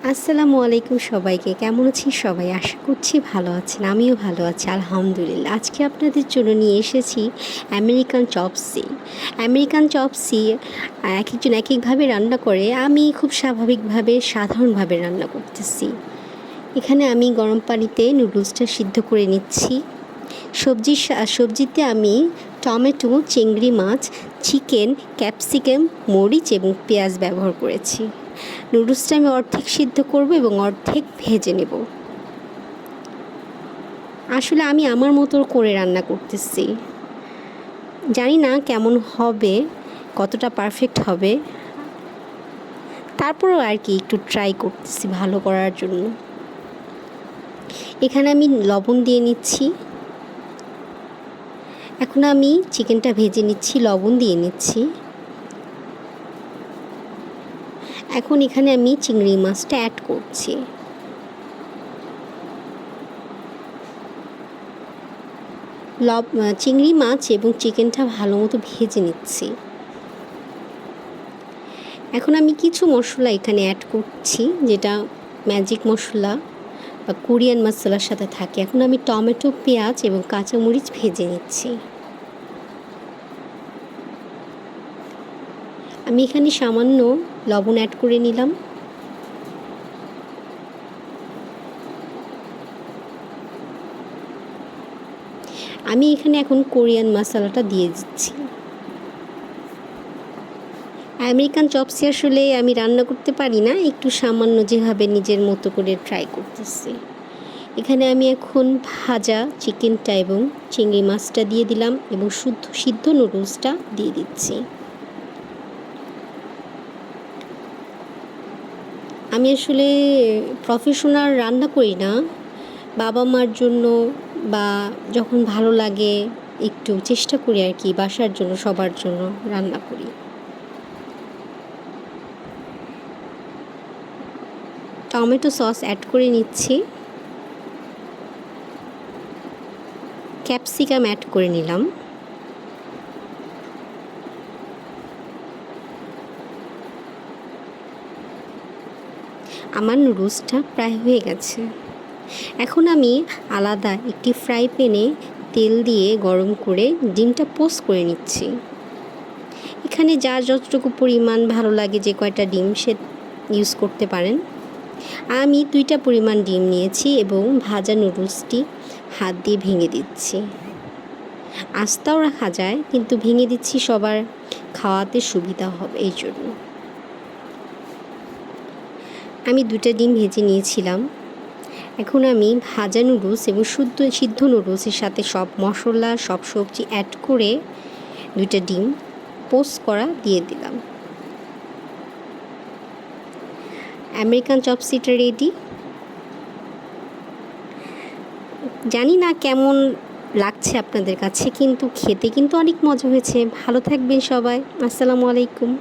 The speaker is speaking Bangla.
আসসালামু আলাইকুম সবাইকে। কেমন আছেন সবাই? আশা করছি ভালো আছেন। আমিও ভালো আছি আলহামদুলিল্লাহ। আজকে আপনাদের জন্য নিয়ে এসেছি আমেরিকান চপসি। আমেরিকান চপসি একেকজন একেকভাবে রান্না করে। আমি খুব স্বাভাবিকভাবে সাধারণভাবে রান্না করতেছি। এখানে আমি গরম পানিতে নুডলসটা সিদ্ধ করে নিচ্ছি। সবজিতে আমি টমেটো, চিংড়ি মাছ, চিকেন, ক্যাপসিকাম, মরিচ এবং পেঁয়াজ ব্যবহার করেছি। নুডলসটা আমি অর্ধেক সিদ্ধ করব এবং অর্ধেক ভেজে নেব। আসলে আমি আমার মতো করে রান্না করতেছি। জানি না কেমন হবে, কতটা পারফেক্ট হবে। তারপরেও আর কি একটু ট্রাই করতেছি ভালো করার জন্য। এখানে আমি লবণ দিয়ে নিচ্ছি। এখন আমি চিকেনটা ভেজে নিচ্ছি, লবণ দিয়ে নিচ্ছি। এখন এখানে আমি চিংড়ি মাছটা অ্যাড করছি। চিংড়ি মাছ এবং চিকেনটা ভালো মতো ভেজে নিচ্ছি। এখন আমি কিছু মশলা এখানে অ্যাড করছি, যেটা ম্যাজিক মশলা বা কোরিয়ান মশলার সাথে থাকে। এখন আমি টমেটো, পেঁয়াজ এবং কাঁচামরিচ ভেজে নিচ্ছি। আমি এখানে সামান্য লবণ অ্যাড করে নিলাম। আমি এখানে এখন কোরিয়ান মশলাটা দিয়ে দিচ্ছি। আমেরিকান চপসি আসলে আমি রান্না করতে পারি না, একটু সামান্য যেভাবে নিজের মতো করে ট্রাই করতেছি। এখানে আমি এখন ভাজা চিকেনটা এবং চিংড়ি মাছটা দিয়ে দিলাম এবং সিদ্ধ নুডলসটা দিয়ে দিচ্ছি। আমি আসলে প্রফেশনাল রান্না করি না, বাবা মার জন্য বা যখন ভালো লাগে একটু চেষ্টা করি আর কি, বাসার জন্য সবার জন্য রান্না করি। টমেটো সস অ্যাড করে নিচ্ছি। ক্যাপসিকাম অ্যাড করে নিলাম। আমার নুডলসটা প্রায় হয়ে গেছে। এখন আমি আলাদা একটি ফ্রাই প্যানে তেল দিয়ে গরম করে ডিমটা পোস্ট করে নিচ্ছি। এখানে যার যতটুকু পরিমাণ ভালো লাগে, যে কয়টা ডিম সে ইউজ করতে পারেন। আমি 2টা পরিমাণ ডিম নিয়েছি এবং ভাজা নুডলসটি হাত দিয়ে ভেঙে দিচ্ছি। আস্তাও রাখা যায়, কিন্তু ভেঙে দিচ্ছি সবার খাওয়াতে সুবিধা হবে এই জন্য। আমি 2টা ডিম ভেজে নিয়েছিলাম। এখন আমি ভাজা নুডলস এবং সিদ্ধ নুডলসের সাথে সব মশলা, সব সবজি অ্যাড করে 2টা ডিম পোস্ট করা দিয়ে দিলাম। আমেরিকান চপসিটা রেডি। জানি না কেমন লাগছে আপনাদের কাছে, কিন্তু খেতে কিন্তু অনেক মজা হয়েছে। ভালো থাকবেন সবাই। আসসালামু আলাইকুম।